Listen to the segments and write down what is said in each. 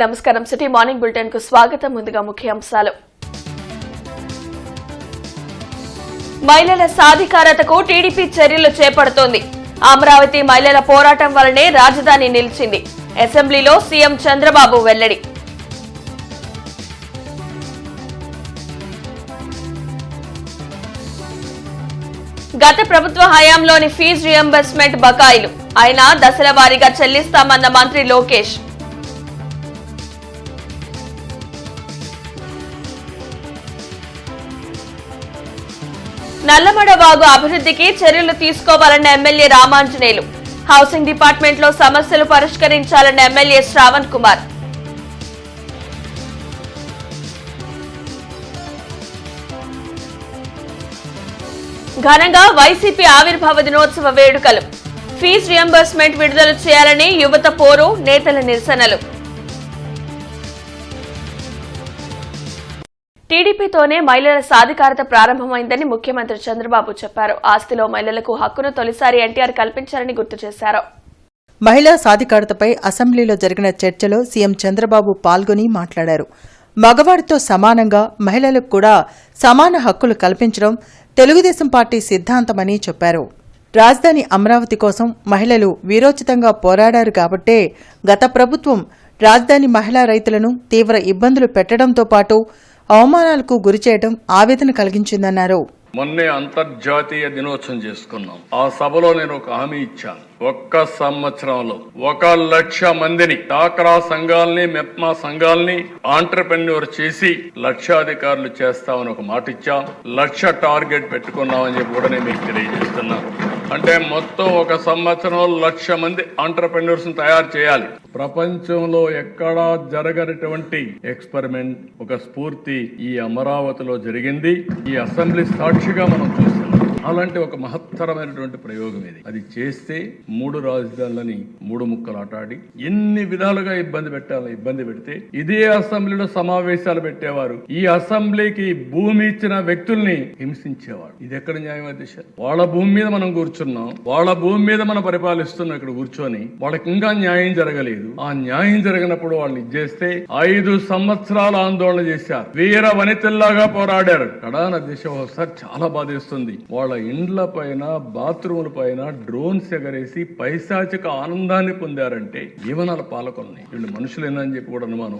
నమస్కారం. City morning bulletin కు స్వాగతం. ముందుగా ముఖ్యాంశాలు. మహిళల సాధికారతకు టీడీపీ చర్యలు చేపడుతోంది. అమరావతి మహిళల పోరాటం వల్లనే రాజధాని నిలిచింది. అసెంబ్లీలో సీఎం చంద్రబాబు వెల్లడి. గత ప్రభుత్వ హయాంలోని ఫీజు రియంబర్స్మెంట్ బకాయిలు అయినా దశల వారీగా చెల్లిస్తామన్న మంత్రి లోకేష్. నల్లమడ వాగు అభివృద్ధికి చర్యలు తీసుకోవాలన్న ఎమ్మెల్యే రామాంజనేయులు. హౌసింగ్ డిపార్ట్మెంట్ లో సమస్యలు పరిష్కరించాలన్న ఎమ్మెల్యే శ్రావణ్ కుమార్. ఘనంగా వైసీపీ ఆవిర్భావ దినోత్సవ వేడుకలు. ఫీజు రియంబర్స్మెంట్ విడుదల చేయాలని యువత పోరు, నేతల నిరసనలు. టీడీపీతోనే మహిళల సాధికారత ప్రారంభమైందని ముఖ్యమంత్రి చంద్రబాబు చెప్పారు. ఆస్తిలో మహిళలకు హక్కును తొలిసారి ఎన్టీఆర్ కల్పించారని గుర్తు చేశారు. మహిళా సాధికారతపై అసెంబ్లీలో జరిగిన చర్చలో సీఎం చంద్రబాబు పాల్గొని మాట్లాడారు. మగవారితో సమానంగా మహిళలకు కూడా సమాన హక్కులు కల్పించడం తెలుగుదేశం పార్టీ సిద్ధాంతమని చెప్పారు. రాజధాని అమరావతి కోసం మహిళలు వీరోచితంగా పోరాడారు కాబట్టే గత ప్రభుత్వం రాజధాని మహిళా రైతులను తీవ్ర ఇబ్బందులు పెట్టడంతో పాటు అవమానాలకు గురిచేయడం ఆవేదన కలిగించిందన్నారు. మొన్నే అంతర్జాతీయ దినోత్సవం చేసుకున్నాం. ఆ సభలో నేను ఒక హామీ ఇచ్చాను. ఒక్క సంవత్సరంలో 1,00,000 మందిని డాక్రా సంఘాలని, మెప్మా సంఘాలని ఆంటర్ప్రెన్యూర్ చేసి లక్షాధికారులు చేస్తామని ఒక మాట ఇచ్చాం. 1,00,000 టార్గెట్ పెట్టుకున్నామని చెప్పి కూడా నేను మీకు తెలియజేస్తున్నాను. అంటే మొత్తం ఒక సంవత్సరంలో 1,00,000 మంది ఆంటర్ప్రెన్యూర్స్ తయారు చేయాలి. ప్రపంచంలో ఎక్కడా జరగనటువంటి ఎక్స్పెరిమెంట్, ఒక స్ఫూర్తి ఈ అమరావతిలో జరిగింది. ఈ అసెంబ్లీ సాక్షిగా మనం చూస్తున్నాం. అలాంటి ఒక మహత్తరమైనటువంటి ప్రయోగం ఇది. అది చేస్తే 3 రాజధానులని 3 ముక్కలు ఆటాడి ఎన్ని విధాలుగా ఇబ్బంది పెడితే ఇదే అసెంబ్లీలో సమావేశాలు పెట్టేవారు. ఈ అసెంబ్లీకి భూమి ఇచ్చిన వ్యక్తుల్ని హింసించేవాడు. ఇది ఎక్కడ న్యాయం అధ్యక్ష? వాళ్ళ భూమి మీద మనం కూర్చున్నాం, వాళ్ళ భూమి మీద మనం పరిపాలిస్తున్నాం. ఇక్కడ కూర్చొని వాళ్ళకి ఇంకా న్యాయం జరగలేదు. ఆ న్యాయం జరిగినప్పుడు వాళ్ళని ఇచ్చేస్తే 5 సంవత్సరాలు ఆందోళన చేశారు. వీర వనితల్లాగా పోరాడారు. కడాన అధ్యక్ష ఒకసారి చాలా బాధేస్తుంది. వాళ్ళ ఇండ్ల పైన, బాత్రూముల పైన డ్రోన్స్ ఎగరేసి పైశాచిక ఆనందాన్ని పొందారంటే జీవనాల పాలకుల్ని వీళ్ళు మనుషులేనని చెప్పి కూడా అనుమానం.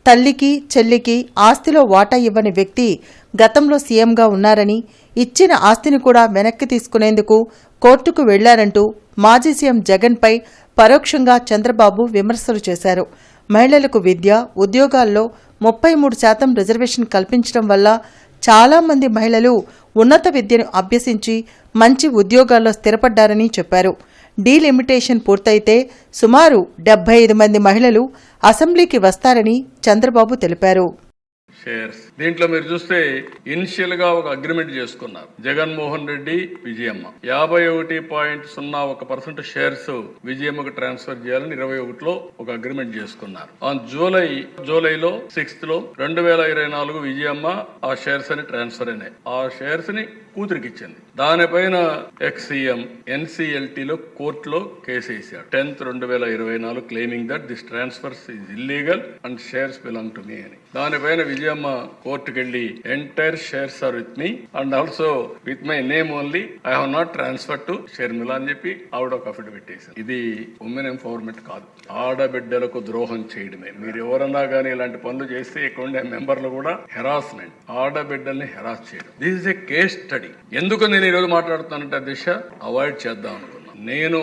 తల్లికి చెల్లికి ఆస్తిలో వాటా ఇవ్వని వ్యక్తి గతంలో సీఎంగా ఉన్నారని, ఇచ్చిన ఆస్తిని కూడా వెనక్కి తీసుకునేందుకు కోర్టుకు వెళ్లారంటూ మాజీ సీఎం జగన్పై పరోక్షంగా చంద్రబాబు విమర్శలు చేశారు. మహిళలకు విద్య, ఉద్యోగాల్లో 33% రిజర్వేషన్ కల్పించడం వల్ల చాలా మంది మహిళలు ఉన్నత విద్యను అభ్యసించి మంచి ఉద్యోగాల్లో స్థిరపడ్డారని చెప్పారు. డీలిమిటేషన్ పూర్తయితే సుమారు 75 మంది మహిళలు అసెంబ్లీకి వస్తారని చంద్రబాబు తెలిపారు. షేర్స్ దీంట్లో మీరు చూస్తే ఇనిషియల్ గా ఒక అగ్రిమెంట్ చేసుకున్నారు. జగన్మోహన్ రెడ్డి, విజయమ్మ 51.01% షేర్స్ విజయమ్మకు ట్రాన్స్ఫర్ చేయాలని 21లో ఒక అగ్రిమెంట్ చేసుకున్నారు. ఆన్ జూలైలో 6th 2024 విజయమ్మ ఆ షేర్స్ అని ట్రాన్స్ఫర్ అయినాయి. ఆ షేర్స్ ని కూతురికి ఇచ్చింది. దానిపైన ఎక్స్సీఎం ఎన్సీఎల్టీలో కోర్టులో కేసు వేశాడు. 10th 2024 claiming that this transfers is illegal and shares belong to me అని. దానిపైన విజయమ్మ కోర్టుకు వెళ్లి entire shares are with me and also with my name only, I have not transfer to Sharmila అని చెప్పి ఆవిడ ఒక అఫిడవిట్ వేశారు. ఇది ఉమెన్ ఎంపవర్మెంట్ కాదు, ఆడబిడ్డలకు ద్రోహం చేయడమే. మీరు ఎవరన్నా కానీ ఇలాంటి పనులు చేస్తే ఇక్కడ ఉండే మెంబర్లు కూడా హెరాస్మెంట్, ఆడబిడ్డల్ని హెరాస్ చేయడం. This is a case study. ఎందుకు నేను ఈరోజు మాట్లాడుతానంటే దిశ అవాయిడ్ చేద్దాం అనుకున్నాను. నేను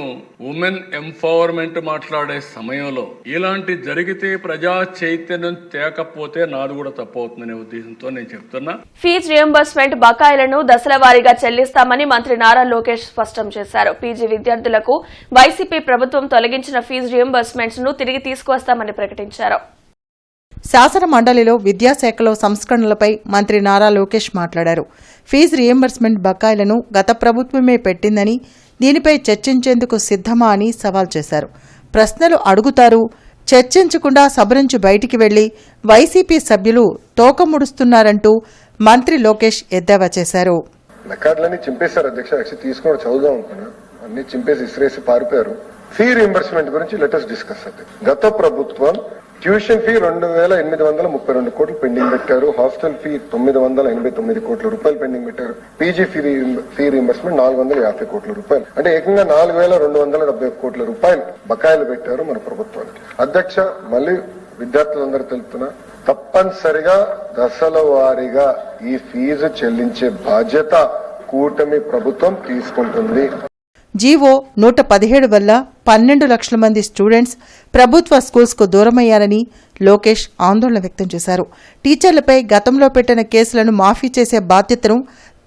ఉమెన్ ఎంపవర్మెంట్ మాట్లాడే సమయంలో ఇలాంటి జరిగితే ప్రజా చైతన్యం తేకపోతే నాది కూడా తప్పవుతుందనే ఉద్దేశంతో నేను చెప్తున్నా. ఫీజు రియంబర్స్మెంట్ బకాయిలను దశల వారీగా చెల్లిస్తామని మంత్రి నారా లోకేష్ స్పష్టం చేశారు. పీజీ విద్యార్థులకు వైసీపీ ప్రభుత్వం తొలగించిన ఫీజు రియంబర్స్మెంట్స్ ను తిరిగి తీసుకువస్తామని ప్రకటించారు. శాసన మండలిలో విద్యాశాఖలో సంస్కరణలపై మంత్రి నారా లోకేష్ మాట్లాడారు. ఫీజు రియంబర్స్మెంట్ బకాయిలను గత ప్రభుత్వమే పెట్టిందని, దీనిపై చర్చించేందుకు సిద్ధమా అని సవాల్ చేశారు. ప్రశ్నలు అడుగుతారు, చర్చించకుండా సభ నుంచి బయటికి వెళ్లి వైసీపీ సభ్యులు తోకముడుస్తున్నారంటూ మంత్రి లోకేష్ ఎద్దేవా చేశారు. రికార్డులన్నీ చింపేశారు అధ్యక్ష. తీసుకుని చదువుదాం అనుకున్నా, అన్ని చింపేసి ఇసిరేసి పారిపోయారు. ఫీ రీంబర్స్మెంట్ గురించి లెటెస్ట్ డిస్కస్ అవుతాయి. గత ప్రభుత్వం ట్యూషన్ ఫీ 2,832 కోట్లు పెండింగ్ పెట్టారు. హాస్టల్ ఫీ 989 కోట్ల రూపాయలు పెండింగ్ పెట్టారు. పీజీ ఫీ రీంబర్స్మెంట్ 450 కోట్ల రూపాయలు, అంటే ఏకంగా 4,270 కోట్ల రూపాయలు బకాయిలు పెట్టారు మన ప్రభుత్వానికి. అధ్యక్ష, మళ్ళీ విద్యార్థులందరూ తెలుపుతున్నా, తప్పనిసరిగా దశల వారీగా ఈ ఫీజు చెల్లించే బాధ్యత కూటమి ప్రభుత్వం తీసుకుంటుంది. జీవో 117 వల్ల 12 లక్షల మంది స్టూడెంట్స్ ప్రభుత్వ స్కూల్స్కు దూరమయ్యారని లోకేష్ ఆందోళన వ్యక్తం చేశారు. టీచర్లపై గతంలో పెట్టిన కేసులను మాఫీ చేసే బాధ్యతను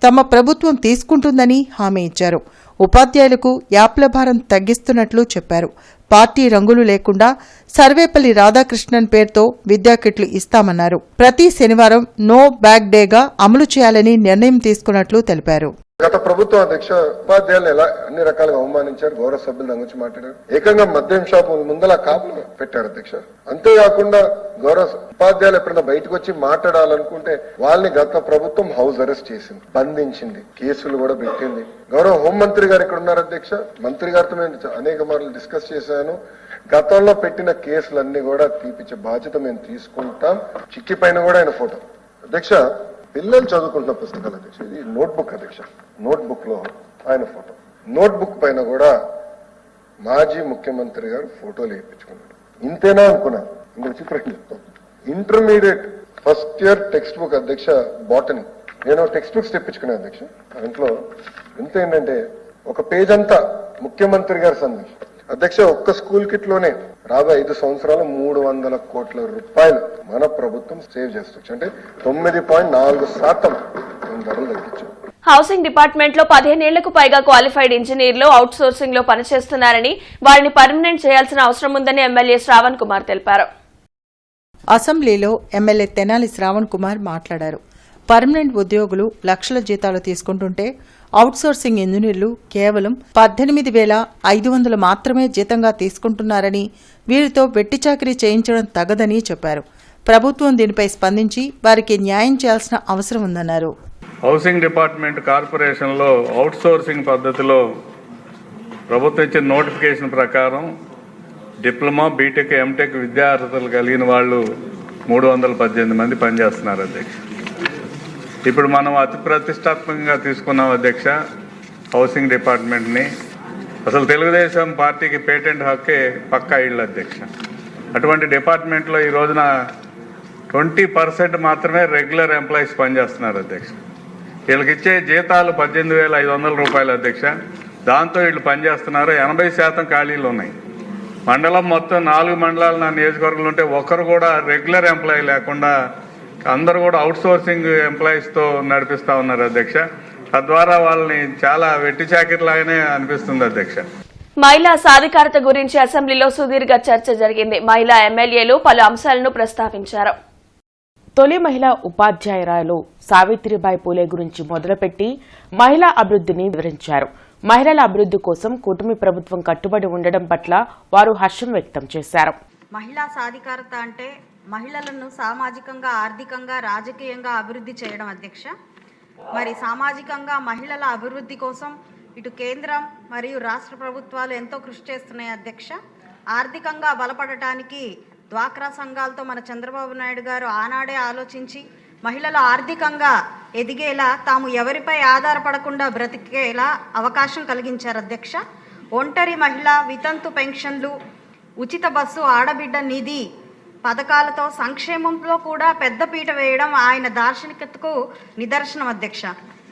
తమ ప్రభుత్వం తీసుకుంటుందని హామీ ఇచ్చారు. ఉపాధ్యాయులకు యాప్ల భారం తగ్గిస్తున్నట్లు చెప్పారు. పార్టీ రంగులు లేకుండా సర్వేపల్లి రాధాకృష్ణన్ పేరుతో విద్యా కిట్లు ఇస్తామన్నారు. ప్రతి శనివారం నో బ్యాగ్ డేగా అమలు చేయాలని నిర్ణయం తీసుకున్నట్లు తెలిపారు. గత ప్రభుత్వం అధ్యక్ష ఉపాధ్యాయులను ఎలా అన్ని రకాలుగా అవమానించారు. గౌరవ సభ్యులు దాని గురించి మాట్లాడారు. ఏకంగా మద్యం షాపుల ముందల కాపులు పెట్టారు అధ్యక్ష. అంతేకాకుండా గౌరవ ఉపాధ్యాయులు ఎప్పుడైనా బయటకు వచ్చి మాట్లాడాలనుకుంటే వాళ్ళని గత ప్రభుత్వం హౌస్ అరెస్ట్ చేసింది, బంధించింది, కేసులు కూడా పెట్టింది. గౌరవ హోంమంత్రి గారు ఇక్కడ ఉన్నారు అధ్యక్ష. మంత్రి గారితో మేము అనేక మార్లు డిస్కస్ చేశాను. గతంలో పెట్టిన కేసులన్నీ కూడా తీపిచ్చే బాధ్యత మేము తీసుకుంటాం. చిక్కి పైన కూడా ఆయన ఫోటో అధ్యక్ష. పిల్లలు చదువుకుంటున్న పుస్తకాలు అధ్యక్ష. ఇది నోట్బుక్ అధ్యక్ష. నోట్బుక్ లో ఆయన ఫోటో, నోట్బుక్ పైన కూడా మాజీ ముఖ్యమంత్రి గారు ఫోటోలు వేయించుకున్నాడు. ఇంతేనా అనుకున్నాను. ఇంకొక చిత్రం చెప్తాను. Intermediate first year text book అధ్యక్ష, బాటనీ. నేను టెక్స్ట్ బుక్స్ తెప్పించుకున్నాను అధ్యక్ష. దాంట్లో ఎంత ఏంటంటే ఒక పేజ్ అంతా ముఖ్యమంత్రి గారి సందేశం అధ్యక్ష. ఒక్క స్కూల్ కిట్ లోనే రాబోయే 5 సంవత్సరాలు 300 కోట్ల రూపాయలు మన ప్రభుత్వం సేవ్ చేస్తుంది. అంటే 9.4% ధరలు తగ్గించాం. హౌసింగ్ డిపార్ట్మెంట్ లో 15 ఏళ్లకు పైగా క్వాలిఫైడ్ ఇంజనీర్లు అవుట్ సోర్సింగ్ లో పనిచేస్తున్నారని, వారిని పర్మనెంట్ చేయాల్సిన అవసరం ఉందని ఎమ్మెల్యే శ్రావణ్ కుమార్ తెలిపారు. అసెంబ్లీలో ఎమ్మెల్యే తెనాలి శ్రావణ్ కుమార్ మాట్లాడారు. పర్మనెంట్ ఉద్యోగులు లక్షల జీతాలు తీసుకుంటుంటే అవుట్సోర్సింగ్ ఇంజనీర్లు కేవలం 18,500 మాత్రమే జీతంగా తీసుకుంటున్నారని, వీరితో వెట్టిచాకిరీ చేయించడం తగదని చెప్పారు. ప్రభుత్వం దీనిపై స్పందించి వారికి న్యాయం చేయాల్సిన అవసరం ఉందన్నారు. హౌసింగ్ డిపార్ట్మెంట్ కార్పొరేషన్లో అవుట్సోర్సింగ్ పద్ధతిలో ప్రభుత్వం ఇచ్చిన నోటిఫికేషన్ ప్రకారం డిప్లొమా, బీటెక్, ఎంటెక్ విద్యా అర్హతలు కలిగిన వాళ్ళు 318 మంది పనిచేస్తున్నారు అధ్యక్ష. ఇప్పుడు మనం అతి ప్రతిష్టాత్మకంగా తీసుకున్నాం అధ్యక్ష హౌసింగ్ డిపార్ట్మెంట్ని. అసలు తెలుగుదేశం పార్టీకి పేటెంట్ హక్కే పక్కా ఇళ్ళు అధ్యక్ష. అటువంటి డిపార్ట్మెంట్లో ఈ రోజున 20% మాత్రమే రెగ్యులర్ ఎంప్లాయీస్ పనిచేస్తున్నారు అధ్యక్ష. వీళ్ళకి ఇచ్చే జీతాలు 18,500 రూపాయలు అధ్యక్ష. దాంతో వీళ్ళు పనిచేస్తున్నారు. 80% ఖాళీలు ఉన్నాయి. మండలం మొత్తం 4 మండలాలు నా నియోజకవర్గంలో ఉంటే ఒకరు కూడా రెగ్యులర్ ఎంప్లాయీ లేకుండా అందరూ కూడా అవుట్సోర్సింగ్ ఎంప్లాయీస్తో నడిపిస్తూ ఉన్నారు అధ్యక్ష. తద్వారా వాళ్ళని చాలా వెట్టి చాకిరిలాగానే అనిపిస్తుంది అధ్యక్ష. మహిళా సాధికారత గురించి అసెంబ్లీలో సుదీర్ఘ చర్చ జరిగింది. మహిళా ఎమ్మెల్యేలు పలు అంశాలను ప్రస్తావించారు. తొలి మహిళా ఉపాధ్యాయురాలు సావిత్రిబాయి పూలే గురించి మొదలుపెట్టి మహిళా అభివృద్ధిని వివరించారు. మహిళల అభివృద్ధి కోసం కూటమి ప్రభుత్వం కట్టుబడి ఉండడం పట్ల వారు హర్షం వ్యక్తం చేశారు. మహిళా సాధికారత అంటే మహిళలను సామాజికంగా, ఆర్థికంగా, రాజకీయంగా అభివృద్ధి చేయడం అధ్యక్ష. మరి సామాజికంగా మహిళల అభివృద్ధి కోసం ఇటు కేంద్రం మరియు రాష్ట్ర ప్రభుత్వాలు ఎంతో కృషి చేస్తున్నాయి అధ్యక్ష. ఆర్థికంగా బలపడటానికి డ్వాక్రా సంఘాలతో మన చంద్రబాబు నాయుడు గారు ఆనాడే ఆలోచించి మహిళలు ఆర్థికంగా ఎదిగేలా, తాము ఎవరిపై ఆధారపడకుండా బ్రతికేలా అవకాశం కలిగించారు అధ్యక్ష. ఒంటరి మహిళ వితంతు పెన్షన్లు, ఉచిత బస్సు, ఆడబిడ్డ నిధి పథకాలతో సంక్షేమంలో కూడా పెద్దపీట వేయడం ఆయన దార్శనికతకు నిదర్శనం అధ్యక్ష.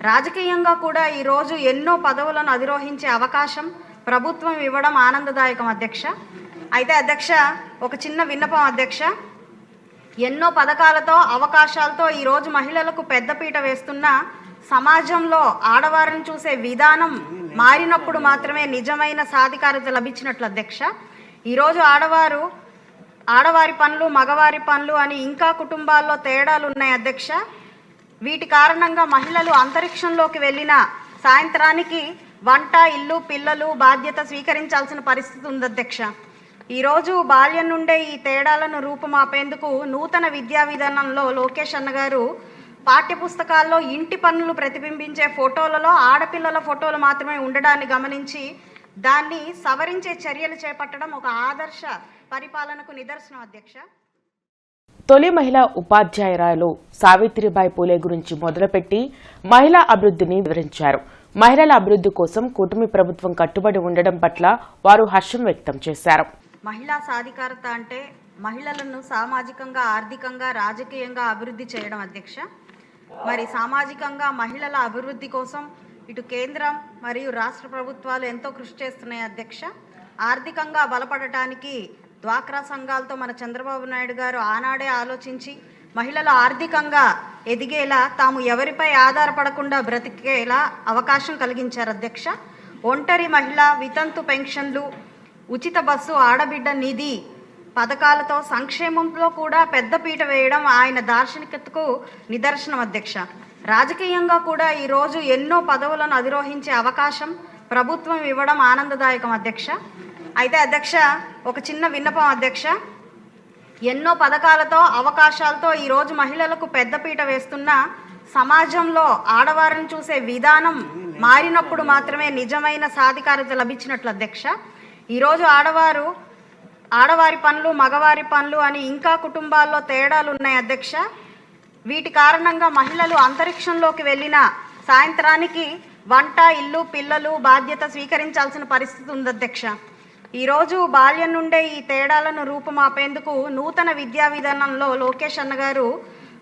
రాజకీయంగా కూడా ఈరోజు ఎన్నో పదవులను అధిరోహించే అవకాశం ప్రభుత్వం ఇవ్వడం ఆనందదాయకం అధ్యక్ష. అయితే అధ్యక్ష, ఒక చిన్న విన్నపం అధ్యక్ష. ఎన్నో పథకాలతో, అవకాశాలతో ఈరోజు మహిళలకు పెద్దపీట వేస్తున్న సమాజంలో ఆడవారిని చూసే విధానం మారినప్పుడు మాత్రమే నిజమైన సాధికారత లభించినట్లు అధ్యక్ష. ఈరోజు ఆడవారి పనులు, మగవారి పనులు అని ఇంకా కుటుంబాల్లో తేడాలు ఉన్నాయి అధ్యక్ష. వీటి కారణంగా మహిళలు అంతరిక్షంలోకి వెళ్ళిన సాయంత్రానికి వంట, ఇల్లు, పిల్లలు బాధ్యత స్వీకరించాల్సిన పరిస్థితి ఉంది అధ్యక్ష. ఈరోజు బాల్యం నుండే ఈ తేడాలను రూపుమాపేందుకు నూతన విద్యా విధానంలో లోకేష్ అన్నగారు పాఠ్యపుస్తకాల్లో ఇంటి పనులు ప్రతిబింబించే ఫోటోలలో ఆడపిల్లల ఫోటోలు మాత్రమే ఉండడాన్ని గమనించి దాన్ని సవరించే చర్యలు చేపట్టడం ఒక ఆదర్శ పరిపాలనకు నిదర్శనం అధ్యక్ష. తొలి మహిళా ఉపాధ్యాయురాలు సావిత్రిబాయి పూలే గురించి మొదలుపెట్టి మహిళా అభివృద్ధిని వివరించారు. మహిళల అభివృద్ధి కోసం కూటమి ప్రభుత్వం కట్టుబడి ఉండడం పట్ల వారు హర్షం వ్యక్తం చేశారు. మహిళా సాధికారత అంటే మహిళలను సామాజికంగా, ఆర్థికంగా, రాజకీయంగా అభివృద్ధి చేయడం అధ్యక్ష. మరి సామాజికంగా మహిళల అభివృద్ధి కోసం ఇటు కేంద్రం మరియు రాష్ట్ర ప్రభుత్వాలు ఎంతో కృషి చేస్తున్నాయి అధ్యక్ష. ఆర్థికంగా బలపడటానికి డ్వాక్రా సంఘాలతో మన చంద్రబాబు నాయుడు గారు ఆనాడే ఆలోచించి మహిళలు ఆర్థికంగా ఎదిగేలా, తాము ఎవరిపై ఆధారపడకుండా బ్రతికేలా అవకాశం కలిగించారు అధ్యక్ష. ఒంటరి మహిళ వితంతు పెన్షన్లు, ఉచిత బస్సు, ఆడబిడ్డ నిధి పథకాలతో సంక్షేమంలో కూడా పెద్దపీట వేయడం ఆయన దార్శనికతకు నిదర్శనం అధ్యక్ష. రాజకీయంగా కూడా ఈరోజు ఎన్నో పదవులను అధిరోహించే అవకాశం ప్రభుత్వం ఇవ్వడం ఆనందదాయకం అధ్యక్ష. అయితే అధ్యక్ష, ఒక చిన్న విన్నపం అధ్యక్ష. ఎన్నో పథకాలతో, అవకాశాలతో ఈరోజు మహిళలకు పెద్దపీట వేస్తున్న సమాజంలో ఆడవారిని చూసే విధానం మారినప్పుడు మాత్రమే నిజమైన సాధికారత లభించినట్లు అధ్యక్ష. ఈరోజు ఆడవారి పనులు, మగవారి పనులు అని ఇంకా కుటుంబాల్లో తేడాలు ఉన్నాయి అధ్యక్ష. వీటి కారణంగా మహిళలు అంతరిక్షంలోకి వెళ్ళిన సాయంత్రానికి వంట, ఇల్లు, పిల్లలు బాధ్యత స్వీకరించాల్సిన పరిస్థితి ఉంది అధ్యక్ష. ఈరోజు బాల్యం నుండే ఈ తేడాలను రూపుమాపేందుకు నూతన విద్యా విధానంలో లోకేష్ అన్న గారు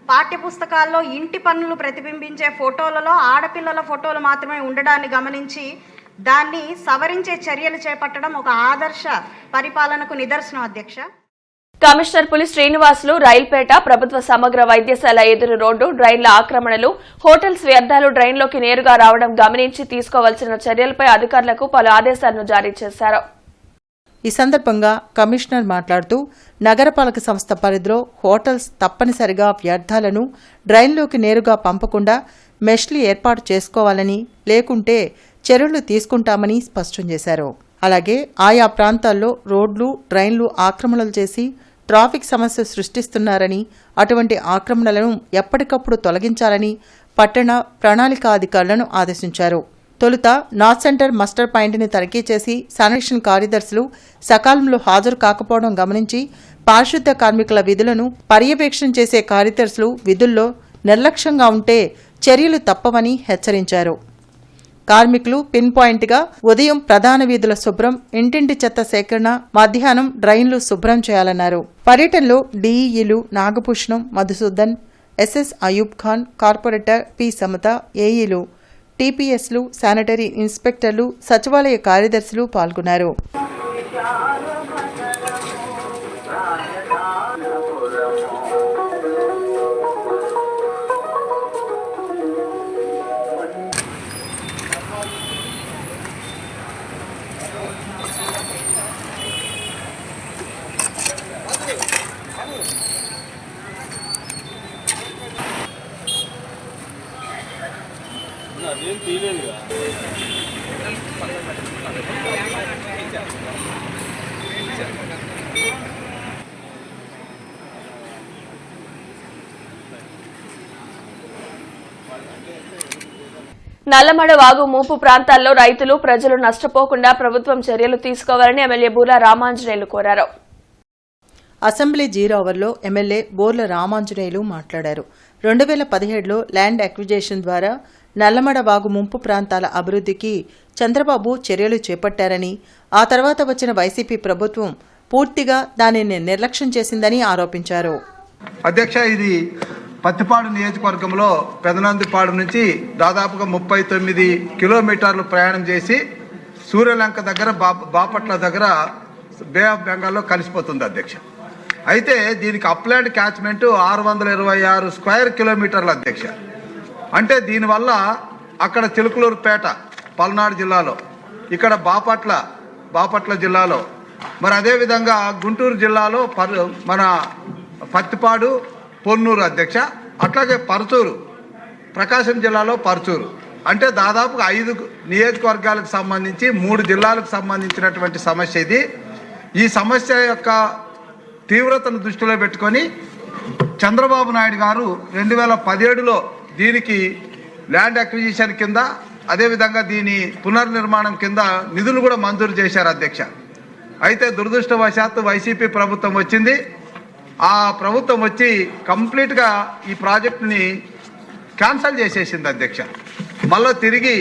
పాఠ్యపుస్తకాల్లో ఇంటి పనులు ప్రతిబింబించే ఫోటోలలో ఆడపిల్లల ఫోటోలు మాత్రమే ఉండడాన్ని గమనించి దాన్ని సవరించే చర్యలు చేపట్టడం ఒక ఆదర్శ పరిపాలనకు నిదర్శనం అధ్యక్ష. కమిషనర్ పులి శ్రీనివాసులు రైల్పేట ప్రభుత్వ సమగ్ర వైద్యశాల ఎదురు రోడ్డు డ్రైన్ల ఆక్రమణలు, హోటల్స్ వ్యర్థాలు డ్రైన్లోకి నేరుగా రావడం గమనించి తీసుకోవాల్సిన చర్యలపై అధికారులకు పలు ఆదేశాలను జారీ చేశారు. ఈ సందర్భంగా కమిషనర్ మాట్లాడుతూ నగరపాలక సంస్థ పరిధిలో హోటల్స్ తప్పనిసరిగా వ్యర్థాలను డ్రైన్లోకి నేరుగా పంపకుండా మెష్లు ఏర్పాటు చేసుకోవాలని, లేకుంటే చర్యలు తీసుకుంటామని స్పష్టం చేశారు. అలాగే ఆయా ప్రాంతాల్లో రోడ్లు, డ్రైన్లు ఆక్రమణలు చేసి ట్రాఫిక్ సమస్య సృష్టిస్తున్నారని, అటువంటి ఆక్రమణలను ఎప్పటికప్పుడు తొలగించాలని పట్టణ ప్రణాళికాధికారులను ఆదేశించారు. తొలుత నార్త్ సెంటర్ మస్టర్ పాయింట్ని తనిఖీ చేసి శానిటేషన్ కార్యదర్శులు సకాలంలో హాజరు కాకపోవడం గమనించి పారిశుద్ధ్య కార్మికుల విధులను పర్యవేక్షణ చేసే కార్యదర్శులు విధుల్లో నిర్లక్ష్యంగా ఉంటే చర్యలు తప్పవని హెచ్చరించారు. కార్మికులు పిన్ పాయింట్గా ఉదయం ప్రధాన వీధుల శుభ్రం, ఇంటింటి చెత్త సేకరణ, మధ్యాహ్నం డ్రైన్లు శుభ్రం చేయాలన్నారు. పర్యటనలో డీఈలు Nagabhushanam, Madhusudan, SS Ayub Khan, corporator P Samatha, ఏఈలు, టీపీఎస్లు, శానిటరీ ఇన్స్పెక్టర్లు, సచివాలయ కార్యదర్శులు పాల్గొన్నారు. నల్లమడ వాగు ముంపు ప్రాంతాల్లో రైతులు, ప్రజలు నష్టపోకుండా ప్రభుత్వం చర్యలు తీసుకోవాలని ఎమ్మెల్యే బూర్ల రామాంజనేయులు కోరారు. అసెంబ్లీ జీరో అవర్లో ఎమ్మెల్యే బోర్ల రామాంజనేయులు మాట్లాడారు. 2017లో ల్యాండ్ అక్విజిషన్ ద్వారా నల్లమడ వాగు ముంపు ప్రాంతాల అభివృద్ధికి చంద్రబాబు చర్యలు చేపట్టారని, ఆ తర్వాత వచ్చిన వైసీపీ ప్రభుత్వం పూర్తిగా దానిని నిర్లక్ష్యం చేసిందని ఆరోపించారు. అధ్యక్ష, ఇది పత్తిపాడు నియోజకవర్గంలో పెదనందిపాడు నుంచి దాదాపుగా 39 కిలోమీటర్లు ప్రయాణం చేసి సూర్యలంక దగ్గర బాపట్ల దగ్గర బే ఆఫ్ బెంగాల్లో కలిసిపోతుంది అధ్యక్ష. అయితే దీనికి అప్లాండ్ క్యాచ్మెంట్ 626 స్క్వేర్ కిలోమీటర్లు అధ్యక్ష. అంటే దీనివల్ల అక్కడ చిలుకలూరుపేట పల్నాడు జిల్లాలో, ఇక్కడ బాపట్ల జిల్లాలో, మరి అదేవిధంగా గుంటూరు జిల్లాలో మన పత్తిపాడు, పొన్నూరు అధ్యక్ష, అట్లాగే పరుచూరు, ప్రకాశం జిల్లాలో పరుచూరు, అంటే దాదాపుగా 5 నియోజకవర్గాలకు సంబంధించి 3 జిల్లాలకు సంబంధించినటువంటి సమస్య ఇది. ఈ సమస్య యొక్క తీవ్రతను దృష్టిలో పెట్టుకొని చంద్రబాబు నాయుడు గారు 2017లో దీనికి ల్యాండ్ అక్విజిషన్ కింద అదేవిధంగా దీని పునర్నిర్మాణం కింద నిధులు కూడా మంజూరు చేశారు అధ్యక్ష. అయితే దురదృష్టవశాత్తు వైసీపీ ప్రభుత్వం వచ్చింది. ఆ ప్రభుత్వం వచ్చి కంప్లీట్గా ఈ ప్రాజెక్టుని క్యాన్సల్ చేసేసింది అధ్యక్ష. మళ్ళీ తిరిగి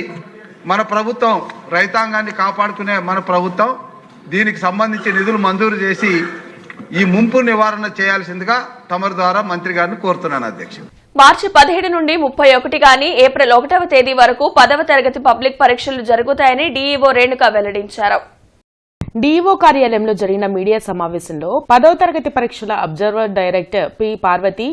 మన ప్రభుత్వం, రైతాంగాన్ని కాపాడుకునే మన ప్రభుత్వం దీనికి సంబంధించి నిధులు మంజూరు చేసి ఈ ముంపు నివారణ చేయాల్సిందిగా తమరి ద్వారా మంత్రి గారిని కోరుతున్నాను అధ్యక్ష. మార్చి 17 నుండి 31 గాని ఏప్రిల్ 1వ తేదీ వరకు 10వ తరగతి పబ్లిక్ పరీక్షలు జరుగుతాయని డీఈఓ రేణుక వెల్లడించారు. డీఈఓ కార్యాలయంలో జరిగిన మీడియా సమావేశంలో 10వ తరగతి పరీక్షల observer director P Parvathi,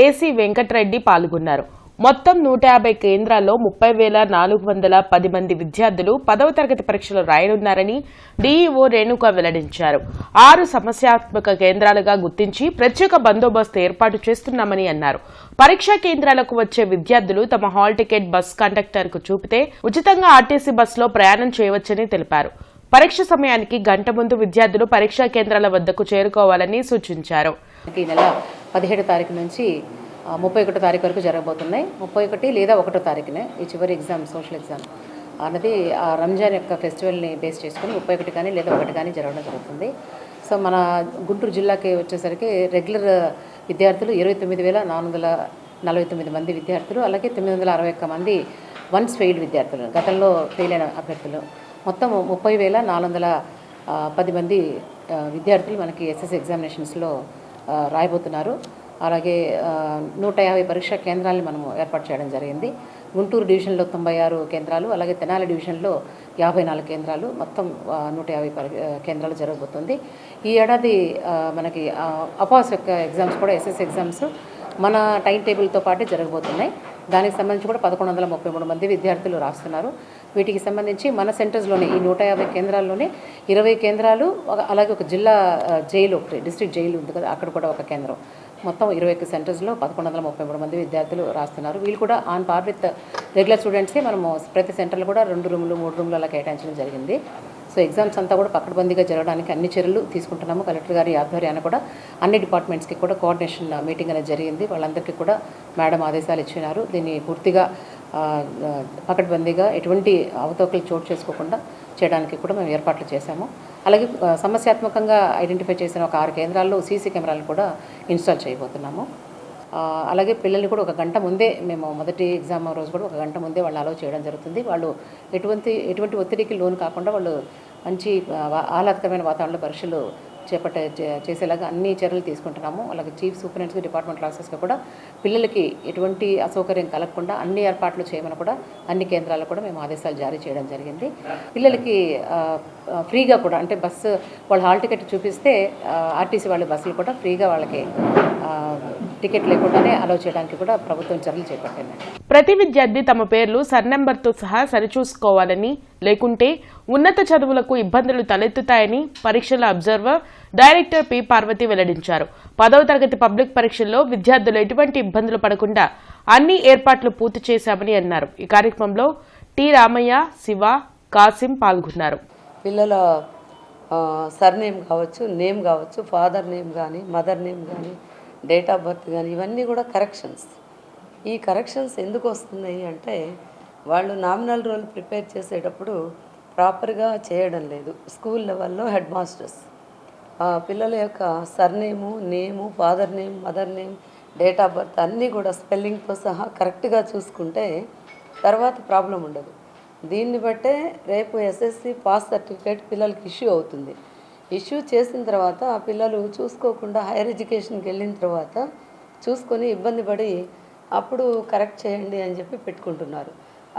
AC Venkatareddy పాల్గొన్నారు. మొత్తం 150 కేంద్రాల్లో 30,410 మంది విద్యార్థులు 10వ తరగతి పరీక్షలు రాయనున్నారని డీఈఓ రేణుక వెల్లడించారు. 6 సమస్యాత్మక కేంద్రాలుగా గుర్తించి ప్రత్యేక బందోబస్తు ఏర్పాటు చేస్తున్నామని అన్నారు. పరీక్షా కేంద్రాలకు వచ్చే విద్యార్థులు తమ హాల్ టికెట్ బస్ కండక్టర్ కు చూపితే ఉచితంగా ఆర్టీసీ బస్సులో ప్రయాణం చేయవచ్చని తెలిపారు. పరీక్ష సమయానికి గంట ముందు విద్యార్థులు పరీక్షా కేంద్రాల వద్దకు చేరుకోవాలని సూచించారు. ఈ నెల 17 తారీఖు నుంచి 31 తారీఖు వరకు జరగబోతున్నాయి. 31 లేదా 1 తారీఖునే ఈ చివరి ఎగ్జామ్, సోషల్ ఎగ్జామ్ అన్నది ఆ రంజాన్ యొక్క ఫెస్టివల్ని బేస్ చేసుకుని 31 కానీ లేదా 1 కానీ జరగడం జరుగుతుంది. సో మన గుంటూరు జిల్లాకి వచ్చేసరికి రెగ్యులర్ విద్యార్థులు 29,449 మంది విద్యార్థులు, అలాగే 961 మంది వన్స్ ఫెయిల్డ్ విద్యార్థులు, గతంలో ఫెయిల్ అయిన అభ్యర్థులు, మొత్తం 30,410 మంది విద్యార్థులు మనకి ఎస్ఎస్సి ఎగ్జామినేషన్స్లో రాయబోతున్నారు. అలాగే 150 పరీక్షా కేంద్రాలను మనము ఏర్పాటు చేయడం జరిగింది. గుంటూరు డివిజన్లో 96 కేంద్రాలు, అలాగే తెనాలి డివిజన్లో 54 కేంద్రాలు, మొత్తం 150 కేంద్రాలు జరగబోతుంది. ఈ ఏడాది మనకి అపాస్ యొక్క ఎగ్జామ్స్ కూడా, ఎస్ఎస్సి ఎగ్జామ్స్ మన టైం టేబుల్తో పాటే జరగబోతున్నాయి. దానికి సంబంధించి కూడా 1133 మంది విద్యార్థులు రాస్తున్నారు. వీటికి సంబంధించి మన సెంటర్స్లోనే ఈ 150 కేంద్రాల్లోనే 20 కేంద్రాలు, అలాగే ఒక జిల్లా జైలు, ఒకటి డిస్ట్రిక్ట్ జైలు ఉంది కదా, అక్కడ కూడా ఒక కేంద్రం, మొత్తం 21 సెంటర్స్లో 1133 మంది విద్యార్థులు రాస్తున్నారు. వీళ్ళు కూడా ఆన్ పార్ విత్ రెగ్యులర్ స్టూడెంట్స్కి మనము ప్రతి సెంటర్లో కూడా 2 రూములు 3 రూములు అలా కేటాయించడం జరిగింది. సో ఎగ్జామ్స్ అంతా కూడా పకడ్బందీగా జరగడానికి అన్ని చర్యలు తీసుకుంటున్నాము. కలెక్టర్ గారి ఆధ్వర్యాన్ని కూడా అన్ని డిపార్ట్మెంట్స్కి కూడా కోఆర్డినేషన్ మీటింగ్ అనేది జరిగింది. వాళ్ళందరికీ కూడా మేడం ఆదేశాలు ఇచ్చినారు. దీన్ని పూర్తిగా పకడ్బందీగా ఎటువంటి అవతవకలు చోటు చేసుకోకుండా చేయడానికి కూడా మేము ఏర్పాట్లు చేశాము. అలాగే సమస్యాత్మకంగా ఐడెంటిఫై చేసిన ఒక 6 కేంద్రాల్లో సీసీ కెమెరాలు కూడా ఇన్స్టాల్ చేయబోతున్నాము. అలాగే పిల్లల్ని కూడా 1 గంట ముందే, మేము మొదటి ఎగ్జామ్ రోజు కూడా 1 గంట ముందే వాళ్ళు అలౌ చేయడం జరుగుతుంది. వాళ్ళు ఎటువంటి ఒత్తిడికి లోను కాకుండా వాళ్ళు మంచి ఆహ్లాదకరమైన వాతావరణంలో పరీక్షలు చేసేలాగా అన్ని చర్యలు తీసుకుంటున్నాము. అలాగే చీఫ్ సూపరింటెండెంట్స్, డిపార్ట్మెంట్ క్లాసెస్గా కూడా పిల్లలకి ఎటువంటి అసౌకర్యం కలగకుండా అన్ని ఏర్పాట్లు చేయమని కూడా అన్ని కేంద్రాల్లో కూడా మేము ఆదేశాలు జారీ చేయడం జరిగింది. పిల్లలకి ఫ్రీగా కూడా, అంటే బస్సు వాళ్ళు హాల్ టికెట్ చూపిస్తే ఆర్టీసీ వాళ్ళ బస్సులు కూడా ఫ్రీగా వాళ్ళకి టికెట్ లేకుండానే అలౌ చేయడానికి కూడా ప్రభుత్వం చర్యలు చేపట్టింది. ప్రతి విద్యార్థి తమ పేర్లు సర్నంబర్తో సహా సరిచూసుకోవాలని, లేకుంటే ఉన్నత చదువులకు ఇబ్బందులు తలెత్తుతాయని పరీక్షల అబ్జర్వర్ డైరెక్టర్ పి పార్వతి వెల్లడించారు. 10వ తరగతి పబ్లిక్ పరీక్షల్లో విద్యార్థులు ఎటువంటి ఇబ్బందులు పడకుండా అన్ని ఏర్పాట్లు పూర్తి చేశామని అన్నారు. ఈ కార్యక్రమంలో టి రామయ్య, శివ, కాసిం పాల్గొన్నారు. పిల్లల సర్నేమ్ కావచ్చు, నేమ్ కావచ్చు, ఫాదర్ నేమ్ కానీ, మదర్ నేమ్ కానీ, డేట్ ఆఫ్ బర్త్ కానీ, ఇవన్నీ కూడా కరెక్షన్స్. ఈ కరెక్షన్స్ ఎందుకు వస్తున్నాయి అంటే వాళ్ళు నామినల్ రోల్ ప్రిపేర్ చేసేటప్పుడు ప్రాపర్గా చేయడం లేదు. స్కూల్ లెవెల్లో హెడ్ మాస్టర్స్ పిల్లల యొక్క surname, name, father name, mother name, date of birth అన్నీ కూడా స్పెల్లింగ్తో సహా కరెక్ట్గా చూసుకుంటే తర్వాత ప్రాబ్లం ఉండదు. దీన్ని బట్టే రేపు ఎస్ఎస్సి పాస్ సర్టిఫికేట్ పిల్లలకి ఇష్యూ అవుతుంది. ఇష్యూ చేసిన తర్వాత ఆ పిల్లలు చూసుకోకుండా హైయర్ ఎడ్యుకేషన్కి వెళ్ళిన తర్వాత చూసుకొని ఇబ్బంది పడి అప్పుడు కరెక్ట్ చేయండి అని చెప్పి పెట్టుకుంటున్నారు.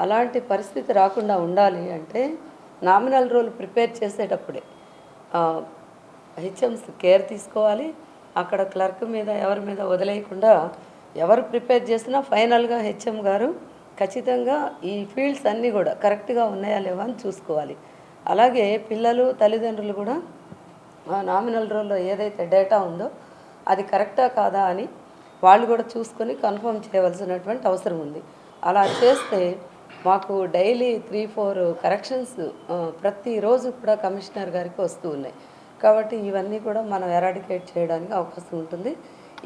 అలాంటి పరిస్థితి రాకుండా ఉండాలి అంటే నామినల్ రోల్ ప్రిపేర్ చేసేటప్పుడే హెచ్ఎంస్ కేర్ తీసుకోవాలి. అక్కడ క్లర్క్ మీద ఎవరి మీద వదిలేయకుండా ఎవరు ప్రిపేర్ చేసినా ఫైనల్గా హెచ్ఎం గారు ఖచ్చితంగా ఈ ఫీల్డ్స్ అన్నీ కూడా కరెక్ట్గా ఉన్నాయా లేవా అని చూసుకోవాలి. అలాగే పిల్లలు, తల్లిదండ్రులు కూడా నామినల్ రోల్లో ఏదైతే డేటా ఉందో అది కరెక్టా కాదా అని వాళ్ళు కూడా చూసుకొని కన్ఫర్మ్ చేయవలసినటువంటి అవసరం ఉంది. అలా చేస్తే మాకు డైలీ 3-4 కరెక్షన్స్ ప్రతిరోజు కూడా కమిషనర్ గారికి వస్తూ ఉన్నాయి. కాబట్టి ఇవన్నీ కూడా మనం ఎరాడికేట్ చేయడానికి అవకాశం ఉంటుంది.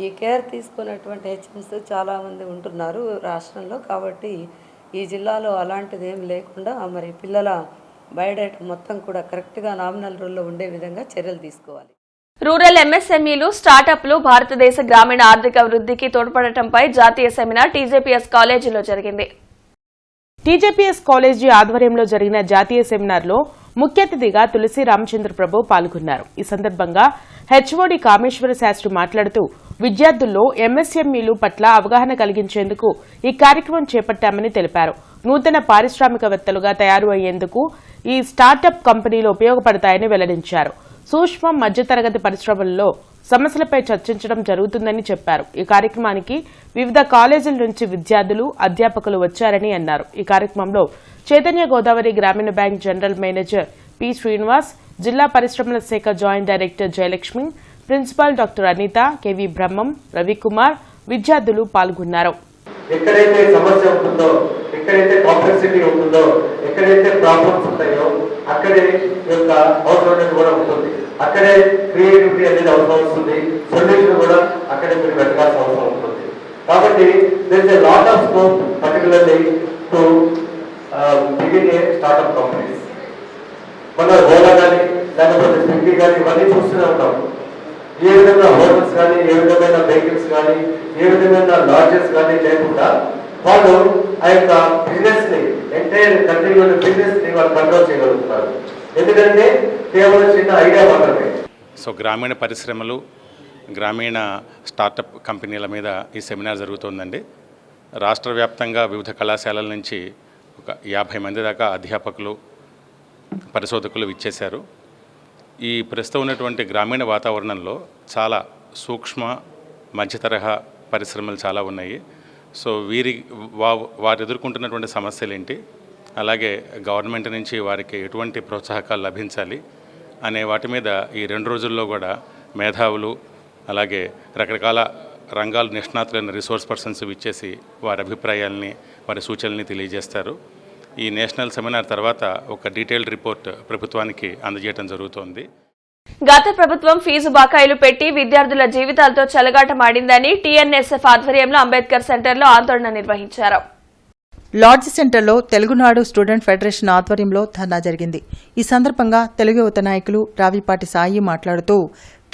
ఈ కేర్ తీసుకున్నటువంటి హెచ్ఎంస్ చాలామంది ఉంటున్నారు రాష్ట్రంలో. కాబట్టి ఈ జిల్లాలో అలాంటిది ఏం లేకుండా మరి పిల్లల బయోడేటా మొత్తం కూడా కరెక్ట్గా నామినల్ రూల్లో ఉండే విధంగా చర్యలు తీసుకోవాలి. రూరల్ ఎంఎస్ఎంఈలు స్టార్టప్లు భారతదేశ గ్రామీణ ఆర్థిక వృద్ధికి తోడ్పడటంపై జాతీయ సెమినార్ టీజేపీఎస్ కాలేజీలో జరిగింది. టీజేపీఎస్ కాలేజీ ఆధ్వర్యంలో జరిగిన జాతీయ సెమినార్లో ముఖ్య అతిథిగా తులసి రామచంద్ర ప్రభు పాల్గొన్నారు. ఈ సందర్భంగా హెచ్ఓడి కామేశ్వర శాస్త్రి మాట్లాడుతూ విద్యార్థుల్లో ఎంఎస్ఎంఈలు పట్ల అవగాహన కలిగించేందుకు ఈ కార్యక్రమం చేపట్టామని తెలిపారు. నూతన పారిశ్రామికవేత్తలుగా తయారు అయ్యేందుకు ఈ స్టార్టప్ కంపెనీలు ఉపయోగపడతాయని వెల్లడించారు. సూక్ష్మ మధ్యతరగతి పరిశ్రమల్లో సమస్యలపై చర్చించడం జరుగుతుందని చెప్పారు. ఈ కార్యక్రమానికి వివిధ కాలేజీల నుంచి విద్యార్థులు, అధ్యాపకులు వచ్చారని అన్నారు. ఈ కార్యక్రమంలో చైతన్య గోదావరి గ్రామీణ bank general manager P Srinivas, జిల్లా పరిశ్రమల శాఖ joint director Jayalakshmi, principal doctor Anitha, KV Brahmam, Ravikumar, విద్యార్థులు పాల్గొన్నారు. ఎక్కడైతే సమస్య ఉంటుందో, ఎక్కడైతే కాంప్లెక్సిటీ ఉంటుందో, ఎక్కడైతే ప్రాబ్లమ్స్ ఉంటాయో అక్కడే యొక్క అవసరం అనేది కూడా ఉంటుంది. అక్కడే క్రియేటివిటీ అనేది అవసరం వస్తుంది. సొల్యూషన్ కూడా అక్కడే మీరు వెతకాల్సిన అవసరం ఉంటుంది. కాబట్టి there is a lot of scope particularly to begin a startup companies. మన ఓలా కానీ లేకపోతే స్విగ్గీ కానీ ఇవన్నీ చూస్తూనే ఉంటాం. ఏ విధంగా హోటల్స్ కానీ, ఏ విధమైన వెహికల్స్ కానీ, ఏ విధమైన లాడ్జెస్ కానీ లేకుండా వాళ్ళు ఆ యొక్క బిజినెస్ ని ఎంటైర్ కంట్రీలోని బిజినెస్ ని వాళ్ళు కంట్రోల్ చేయగలుగుతున్నారు. ఎందుకంటే కేవలం చిన్న ఐడియా మాత్రమే. సో గ్రామీణ పరిశ్రమలు, గ్రామీణ స్టార్టప్ కంపెనీల మీద ఈ సెమినార్ జరుగుతోందండి. రాష్ట్ర వ్యాప్తంగా వివిధ కళాశాలల నుంచి ఒక 50 మంది దాకా అధ్యాపకులు, పరిశోధకులు ఇచ్చేశారు. ఈ ప్రస్తుతం ఉన్నటువంటి గ్రామీణ వాతావరణంలో చాలా సూక్ష్మ మధ్య తరహా పరిశ్రమలు చాలా ఉన్నాయి. సో వారు ఎదుర్కొంటున్నటువంటి సమస్యలు ఏంటి, అలాగే గవర్నమెంట్ నుంచి వారికి ఎటువంటి ప్రోత్సాహకాలు లభించాలి అనే వాటి మీద ఈ 2 రోజుల్లో కూడా మేధావులు, అలాగే రకరకాల రంగాల నిష్ణాతులైన రిసోర్స్ పర్సన్స్ ఇచ్చేసి వారి అభిప్రాయాల్ని, వారి సూచనల్ని తెలియజేస్తారు. ఈ నేషనల్ సెమినార్ తర్వాత ఒక డీటెయిల్డ్ రిపోర్ట్ ప్రభుత్వానికి అందజేయడం జరుగుతోంది. గత ప్రభుత్వం ఫీజు బకాయిలు పెట్టి విద్యార్థుల జీవితాలతో చెలగాటమాడిందని టీఎన్ఎస్ఎఫ్ ఆధ్వర్యంలో అంబేద్కర్ సెంటర్లో ఆందోళన నిర్వహించారు. లాడ్జ్ సెంటర్లో తెలుగునాడు స్టూడెంట్ ఫెడరేషన్ ఆధ్వర్యంలో ధర్నా జరిగింది. ఈ సందర్భంగా తెలుగు యువత నాయకులు రావిపాటి సాయి మాట్లాడుతూ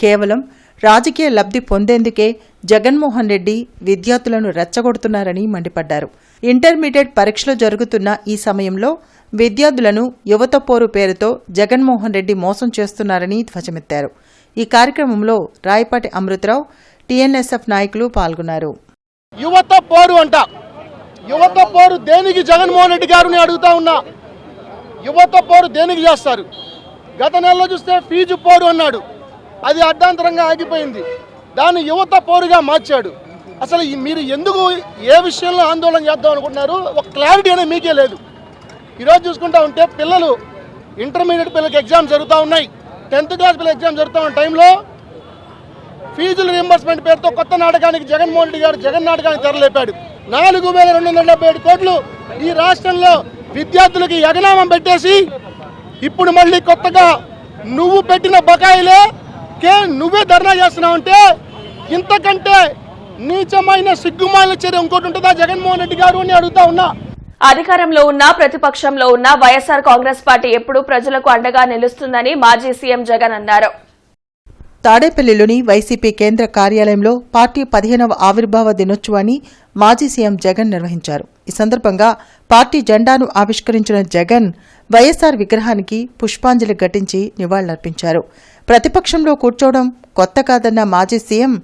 కేవలం రాజకీయ లబ్ధి పొందేందుకే జగన్మోహన్ రెడ్డి విద్యార్థులను రెచ్చగొడుతున్నారని మండిపడ్డారు. ఇంటర్మీడియట్ పరీక్షలు జరుగుతున్న ఈ సమయంలో విద్యార్థులను యువత పోరు పేరుతో జగన్మోహన్ రెడ్డి మోసం చేస్తున్నారని ధ్వజమెత్తారు. ఈ కార్యక్రమంలో రాయపాటి అమృతరావు, టీఎన్ఎస్ఎఫ్ నాయకులు పాల్గొన్నారు. యువత పోరు అంట. యువత పోరు దేనికి జగన్మోహన్ రెడ్డి గారిని అడుగుతా ఉన్నా. యువత పోరు దేనికి చేస్తారు? గత నెలలో చూస్తే ఫీజు పోరు అన్నాడు, అది అడ్డాంతరంగా ఆగిపోయింది. దాన్ని యువత పోరుగా మార్చాడు. అసలు మీరు ఎందుకు ఏ విషయంలో ఆందోళన చేద్దాం అనుకుంటున్నారు? ఒక క్లారిటీ అనేది మీకే లేదు. ఈరోజు చూసుకుంటా ఉంటే పిల్లలు ఇంటర్మీడియట్ పిల్లలకి ఎగ్జామ్స్ జరుగుతూ ఉన్నాయి, 10th క్లాస్ పిల్లల ఎగ్జామ్ జరుగుతూ ఉన్న టైంలో ఫీజుల రీంబర్స్మెంట్ పేరుతో కొత్త నాటకానికి జగన్మోహన్ రెడ్డి గారు జగన్ నాటకానికి తెరలేపాడు. 4,277 కోట్లు ఈ రాష్ట్రంలో విద్యార్థులకి ఎగనామం పెట్టేసి ఇప్పుడు మళ్ళీ కొత్తగా నువ్వు పెట్టిన బకాయిలే నువ్వే ధర్నా చేస్తున్నావంటే ఇంతకంటే నీచమైన సిగ్గుమాలిన చర్య ఇంకోటి ఉంటుందా జగన్మోహన్ రెడ్డి గారు అని అడుగుతా ఉన్నా. అధికారంలో ఉన్నా ప్రతిపక్షంలో ఉన్నా వైఎస్ఆర్ కాంగ్రెస్ పార్టీ ఎప్పుడూ ప్రజలకు అండగా నిలుస్తుందని మాజీ సీఎం జగన్ అన్నారు. తాడేపల్లిలోని వైసీపీ కేంద్ర కార్యాలయంలో పార్టీ 15వ ఆవిర్భావ దినోత్సవాన్ని మాజీ సీఎం జగన్ నిర్వహించారు. ఈ సందర్భంగా పార్టీ జెండాను ఆవిష్కరించిన జగన్ వైఎస్ఆర్ విగ్రహానికి పుష్పాంజలి ఘటించి నివాళులర్పించారు. ప్రతిపక్షంలో కూర్చోవడం కొత్త కాదన్న మాజీ సీఎం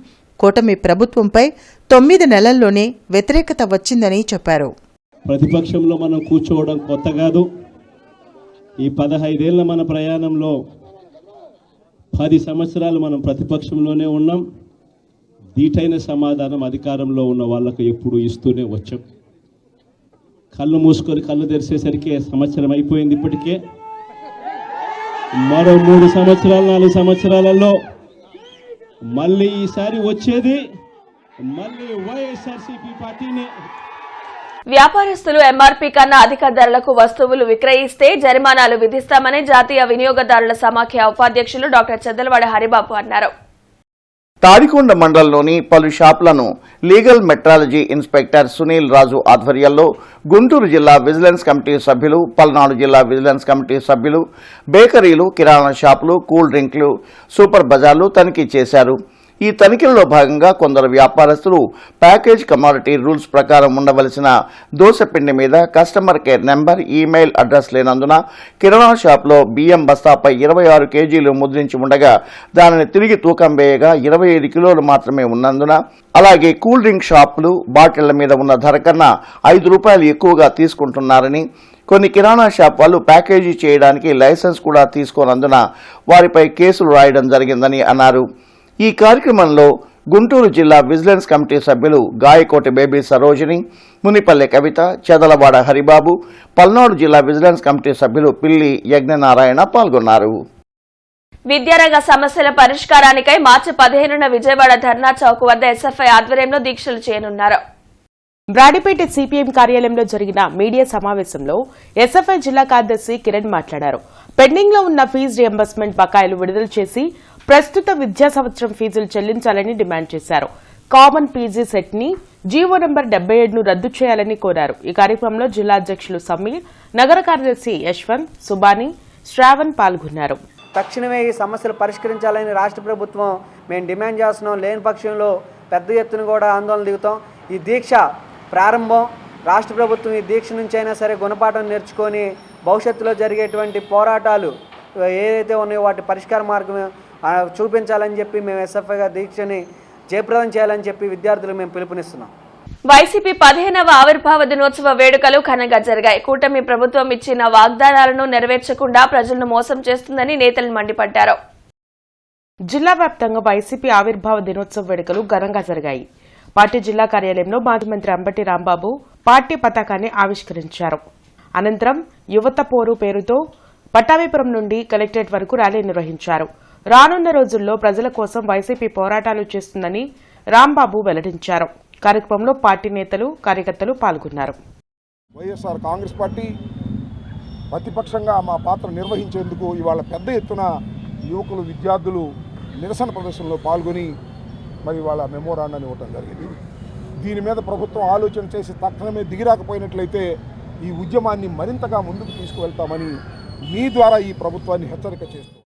కూటమి ప్రభుత్వంపై 9 నెలల్లోనే వ్యతిరేకత వచ్చిందని చెప్పారు. ప్రతిపక్షంలో మనం కూర్చోవడం కొత్త కాదు. ఈ 15 ఏళ్ల మన ప్రయాణంలో 10 సంవత్సరాలు మనం ప్రతిపక్షంలోనే ఉన్నాం. దీటైన సమాధానం అధికారంలో ఉన్న వాళ్లకు ఎప్పుడు ఇస్తూనే వచ్చాం. కళ్ళు మూసుకొని కళ్ళు తెరిచేసరికి సంవత్సరం అయిపోయింది. ఇప్పటికే మరో 3 సంవత్సరాలు 4 సంవత్సరాలలో మళ్ళీ ఈసారి వచ్చేది మళ్ళీ వైఎస్ఆర్సీపీ పార్టీనే. వ్యాపారస్తులు ఎంఆర్పీ కన్నా అధిక ధరలకు వస్తువులు విక్రయిస్తే జరిమానాలు విధిస్తామని జాతీయ వినియోగదారుల సమాఖ్య ఉపాధ్యక్షులు డాక్టర్ చెద్దలవాడ హరిబాబు అన్నారు. తాడికొండ మండలంలోని పలు షాపులను లీగల్ మెట్రాలజీ ఇన్స్పెక్టర్ సునీల్ రాజు ఆధ్వర్యంలో గుంటూరు జిల్లా విజిలెన్స్ కమిటీ సభ్యులు, పల్నాడు జిల్లా విజిలెన్స్ కమిటీ సభ్యులు బేకరీలు, కిరాణా షాపులు, కూల్ డ్రింక్లు, సూపర్ బజార్లు తనిఖీ చేశారు. ఈ తనిఖీల్లో భాగంగా కొందరు వ్యాపారస్తులు ప్యాకేజ్ కమోడిటీ రూల్స్ ప్రకారం ఉండవలసిన దోసపిండి మీద customer care number, email address లేనందున కిరాణా షాప్లో బియ్యం బస్తాపై 26 కేజీలు ముద్రించి ఉండగా దానిని తిరిగి తూకం వేయగా 25 కిలోలు మాత్రమే ఉన్నందున, అలాగే కూల్ డ్రింక్ షాపులు బాటిళ్ల మీద ఉన్న ధర కన్నా 5 రూపాయలు ఎక్కువగా తీసుకుంటున్నారని, కొన్ని కిరాణా షాప్ వాళ్ళు ప్యాకేజీ చేయడానికి లైసెన్స్ కూడా తీసుకోనందున వారిపై కేసులు రాయడం జరిగిందని అన్నారు. ఈ కార్యక్రమంలో గుంటూరు జిల్లా విజిలెన్స్ కమిటీ సభ్యులు గాయకోటి బేబీ సరోజిని, మునిపల్లె కవిత, చెదలవాడ హరిబాబు, పల్నాడు జిల్లా విజిలెన్స్ కమిటీ సభ్యులు పిల్లి యజ్ఞనారాయణ పాల్గొన్నారు. విద్యారంగ సమస్యల పరిష్కారానికై మార్చి 15న విజయవాడ ధర్నా చౌక్ వద్ద ఎస్ఎఫ్ఐ ఆధ్వర్యంలో దీక్షలు చేయనున్నారు. బ్రాడిపేట సిపిఎం కార్యాలయంలో జరిగిన మీడియా సమావేశంలో ఎస్ఎఫ్ఐ జిల్లా కార్యదర్శి కిరణ్ మాట్లాడారు. పెండింగ్ లో ఉన్న ఫీజు రియంబర్స్మెంట్ బకాయిలు విడుదల చేసి ప్రస్తుత విద్యా సంవత్సరం ఫీజులు చెల్లించాలని డిమాండ్ చేశారు. కామన్ పీజీ సెట్ ని జీవో నంబర్ 77ను రద్దు చేయాలని కోరారు. ఈ కార్యక్రమంలో జిల్లా అధ్యక్షులు సమీర్, నగర కార్యదర్శి యశ్వంత్, సుబాని, శ్రావణ్ పాల్గొన్నారు. తక్షణమే ఈ సమస్యలు పరిష్కరించాలని రాష్ట్ర ప్రభుత్వం మేము డిమాండ్ చేస్తున్నాం. లేని పక్షంలో పెద్ద ఎత్తున కూడా ఆందోళన దిగుతాం. ఈ దీక్ష ప్రారంభం. రాష్ట్ర ప్రభుత్వం ఈ దీక్ష నుంచి అయినా సరే గుణపాఠం నేర్చుకొని భవిష్యత్తులో జరిగేటువంటి పోరాటాలు ఏదైతే ఉన్నాయో వాటి పరిష్కార మార్గం చూపించాలని చెప్పి మేము ఎస్ఎఫ్ఐగా దీక్షని జయప్రదం చేయాలని చెప్పి విద్యార్థులకు మేము పిలుపునిస్తున్నాం. వైసీపీ 15వ ఆవిర్భావ దినోత్సవ వేడుకలు ఘనంగా జరిగాయి. కూటమి ప్రభుత్వం ఇచ్చిన వాగ్దానాలను నెరవేర్చకుండా ప్రజలను మోసం చేస్తుందని నేతలు మండిపడ్డారు. జిల్లా వ్యాప్తంగా వైసీపీ ఆవిర్భావ దినోత్సవ వేడుకలు ఘనంగా జరిగాయి. పార్టీ జిల్లా కార్యాలయంలో మాజీ మంత్రి అంబటి రాంబాబు పార్టీ పతాకాన్ని ఆవిష్కరించారు. అనంతరం యువత పోరు పేరుతో పట్టాభిపురం నుండి కలెక్టరేట్ వరకు ర్యాలీ నిర్వహించారు. రానున్న రోజుల్లో ప్రజల కోసం వైసీపీ పోరాటాలు చేస్తుందని రాంబాబు వెల్లడించారు. కార్యక్రమంలో పార్టీ నేతలు, కార్యకర్తలు పాల్గొన్నారు. వైఎస్ఆర్ కాంగ్రెస్ పార్టీ ప్రతిపక్షంగా మా పాత్ర నిర్వహించేందుకు ఇవాళ పెద్ద ఎత్తున యువకులు, విద్యార్థులు నిరసన ప్రదర్శనలో పాల్గొని మరి వాళ్ళ మెమోరాండాన్ని ఇవ్వటం జరిగింది. దీని మీద ప్రభుత్వం ఆలోచన చేసి తక్షణమే దిగిరాకపోయినట్లయితే ఈ ఉద్యమాన్ని మరింతగా ముందుకు తీసుకువెళ్తామని మీ ద్వారా ఈ ప్రభుత్వాన్ని హెచ్చరిక చేస్తూ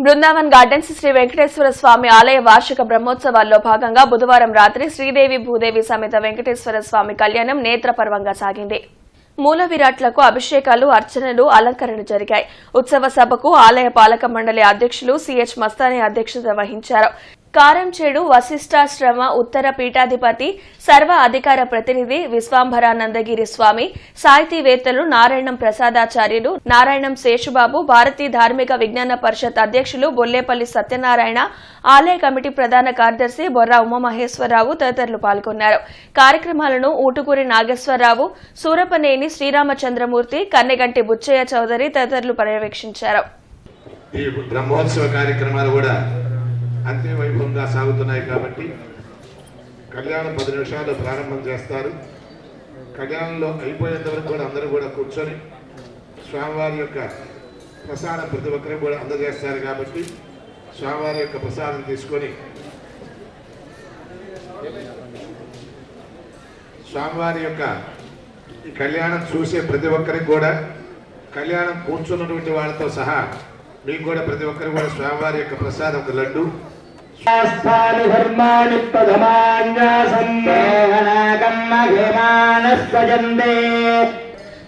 బృందావన్ గార్డెన్స్ శ్రీ వెంకటేశ్వర స్వామి ఆలయ వార్షిక బ్రహ్మోత్సవాల్లో భాగంగా బుధవారం రాత్రి శ్రీదేవి భూదేవి సమేత వెంకటేశ్వర స్వామి కళ్యాణం నేత్రపర్వంగా సాగింది. మూల విరాట్లకు అభిషేకాలు, అర్చనలు, అలంకరణ జరిగాయి. ఉత్సవ సభకు ఆలయ పాలక మండలి అధ్యక్షులు సిహెచ్ మస్తాని అధ్యక్షత వహించారు. కారంచేడు వశిష్టాశ్రమ ఉత్తర పీఠాధిపతి, సర్వ అధికార ప్రతినిధి విశ్వాంభరానందగిరి స్వామి, సాహితీవేత్తలు నారాయణం ప్రసాదాచార్యులు, నారాయణం శేషుబాబు, భారతీ ధార్మిక విజ్ఞాన పరిషత్ అధ్యక్షులు బొల్లేపల్లి సత్యనారాయణ, ఆలయ కమిటీ ప్రధాన కార్యదర్శి బొర్రా ఉమామహేశ్వరరావు తదితరులు పాల్గొన్నారు. కార్యక్రమాలను ఊటుకూరి నాగేశ్వరరావు, సూరపనేని శ్రీరామచంద్రమూర్తి, కన్నెగంటి బుచ్చయ్య చౌదరి తదితరులు పర్యవేక్షించారు. ఈ బ్రహ్మోత్సవ కార్యక్రమాలు కూడా అంతిమ వైభవంగా సాగుతున్నాయి కాబట్టి కళ్యాణం 10 నిమిషాలు ప్రారంభం చేస్తారు. కళ్యాణంలో అయిపోయేంత వరకు కూడా అందరూ కూడా కూర్చొని స్వామివారి యొక్క ప్రసాదం ప్రతి ఒక్కరికి కూడా అందజేస్తారు కాబట్టి స్వామివారి యొక్క ప్రసాదం తీసుకొని స్వామివారి యొక్క ఈ కళ్యాణం చూసే ప్రతి ఒక్కరికి కూడా కళ్యాణం కూర్చున్నటువంటి వాళ్ళతో సహా మీకు కూడా ప్రతి ఒక్కరు కూడా స్వామివారి యొక్క ప్రసాదం ఒక లడ్డు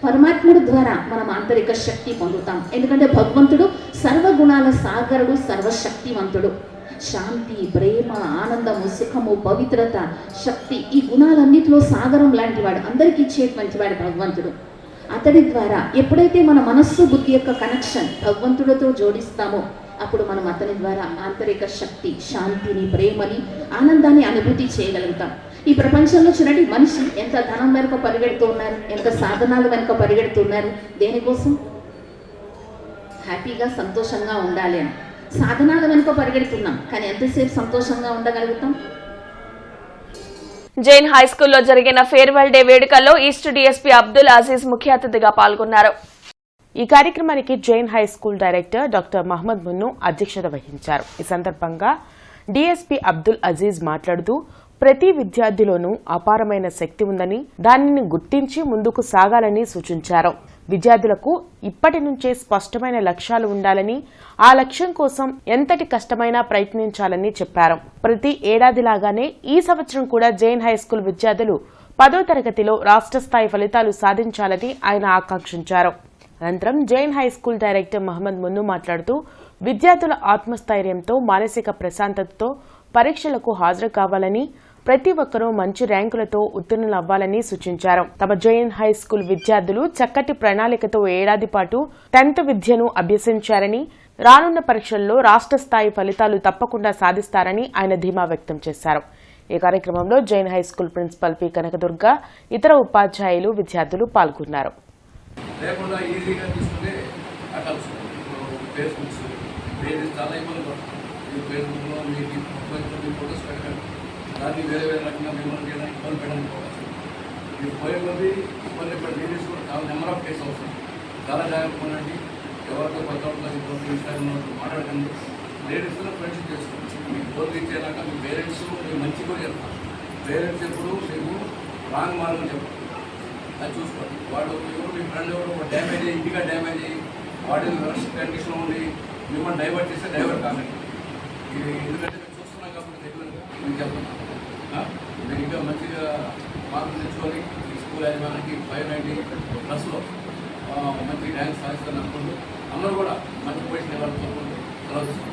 పరమాత్ముడు ద్వారా మనం ఆంతరిక శక్తి పొందుతాం. ఎందుకంటే భగవంతుడు సర్వగుణాల సాగరుడు, సర్వశక్తివంతుడు. శాంతి, ప్రేమ, ఆనందము, సుఖము, పవిత్రత, శక్తి, ఈ గుణాలన్నిటిలో సాగరం లాంటి వాడు, అందరికీ ఇచ్చేటువంటి వాడు భగవంతుడు. అతడి ద్వారా ఎప్పుడైతే మన మనస్సు, బుద్ధి యొక్క కనెక్షన్ భగవంతుడితో జోడిస్తామో అప్పుడు మనం అతని ద్వారా ఆంతరిక శక్తి, శాంతిని, ప్రేమని, ఆనందాన్ని అనుభూతి చేయగలుగుతాం. ఈ ప్రపంచంలో చూడండి, మనిషి ఎంత ధనం వెనుక పరిగెడుతూ ఉన్నారు, ఎంత సాధనాల వెనుక పరిగెడుతున్నారు. దేనికోసం? హ్యాపీగా, సంతోషంగా ఉండాలి అని. సాధనాల వెనుక పరిగెడుతున్నాం, కానీ ఎంతసేపు సంతోషంగా ఉండగలుగుతాం? జైన్ హైస్కూల్లో జరిగిన ఫేర్వెల్ డే వేడుకల్లో ఈస్ట్ డీఎస్పీ అబ్దుల్ అజీజ్ ముఖ్య అతిథిగా పాల్గొన్నారు. ఈ కార్యక్రమానికి Jain high school director doctor Mohammad Munnu అధ్యక్షత వహించారు. ఈ సందర్భంగా డీఎస్పీ అబ్దుల్ అజీజ్ మాట్లాడుతూ ప్రతి విద్యార్థిలోనూ అపారమైన శక్తి ఉందని దానిని గుర్తించి ముందుకు సాగాలని సూచించారు. విద్యార్థులకు ఇప్పటి నుంచే స్పష్టమైన లక్ష్యాలు ఉండాలని, ఆ లక్ష్యం కోసం ఎంతటి కష్టమైనా ప్రయత్నించాలని చెప్పారు. ప్రతి ఏడాదిలాగానే ఈ సంవత్సరం కూడా జైన్ హైస్కూల్ విద్యార్థులు 10వ తరగతిలో రాష్ట్ర స్థాయి ఫలితాలు సాధించాలని ఆయన ఆకాంక్షించారు. అనంతరం జైన్ హైస్కూల్ డైరెక్టర్ మహమ్మద్ మున్ను మాట్లాడుతూ విద్యార్థుల ఆత్మస్థైర్యంతో, మానసిక ప్రశాంతతతో పరీక్షలకు హాజరు కావాలని, ప్రతి ఒక్కరూ మంచి ర్యాంకులతో ఉత్తీర్ణులవ్వాలని సూచించారు. తమ జైన్ హై స్కూల్ విద్యార్థులు చక్కటి ప్రణాళికతో ఏడాది పాటు 10th విద్యను అభ్యసించారని, రానున్న పరీక్షల్లో రాష్ట్ర స్థాయి ఫలితాలు తప్పకుండా సాధిస్తారని ఆయన ధీమా వ్యక్తం చేశారు. ఈ కార్యక్రమంలో Jain high school principal P Kanakadurga, ఇతర ఉపాధ్యాయులు, విద్యార్థులు పాల్గొన్నారు. దాన్ని వేరే వేరే రకంగా మిమ్మల్ని చేయడానికి ఇబ్బంది పెట్టడానికి పోవచ్చు. ఈ పోయే కొద్ది ఇబ్బంది పడే లేడీస్ కూడా చాలా నెంబర్ ఆఫ్ కేసు అవసరం. చాలా జాగ్రత్తగా ఉండండి. ఎవరితో కొత్త మాట్లాడకండి. లేడీస్తో ఫ్రెండ్షిప్ చేసుకోండి. మీకు బోర్లు ఇచ్చేలాగా మీ పేరెంట్స్ మీకు మంచి కూడా చెప్తారు. పేరెంట్స్ ఎప్పుడు మీకు రాంగ్ మార్గం చెప్పారు. అది చూసుకోండి. వాడు ఎవరు మీ ఫ్రెండ్ ఎవరు డ్యామేజ్ అయ్యి ఇంటిగా డ్యామేజ్ అయ్యి వాడి రష్ కండిషన్లో ఉండి మిమ్మల్ని డైవర్ట్ చేస్తే డైవర్ట్ కాకండి. ఇది ఎందుకంటే మేము చూస్తున్నాం కాబట్టి రెగ్యులర్గా మీకు చెప్తున్నాను. మీరు ఇంకా మంచిగా మార్కులు తెచ్చుకొని ఈ స్కూల్ యజమానికి 590+లో మంచి ర్యాంక్ సాధిస్తారని అనుకుంటూ అందరూ కూడా మంచి పొజిషన్ ఇవ్వాలనుకుంటూ ఆలోచిస్తున్నాం.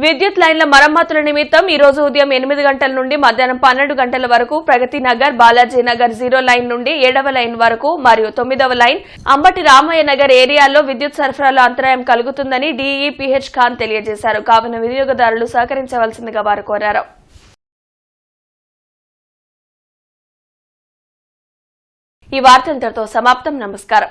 విద్యుత్ లైన్ల మరమ్మతుల నిమిత్తం ఈ రోజు ఉదయం 8 గంటల నుండి మధ్యాహ్నం 12 గంటల వరకు ప్రగతి నగర్, బాలాజీ నగర్ 0 లైన్ నుండి 7వ లైన్ వరకు మరియు 9వ లైన్ అంబటి రామయ్య నగర్ ఏరియాల్లో విద్యుత్ సరఫరాలో అంతరాయం కలుగుతుందని డీఈ పిహెచ్ ఖాన్ తెలియజేశారు. కావున వినియోగదారులు సహకరించవలసిందిగా వారు కోరారు. ఈ వార్త ఇంతటితో సమాప్తం. నమస్కారం.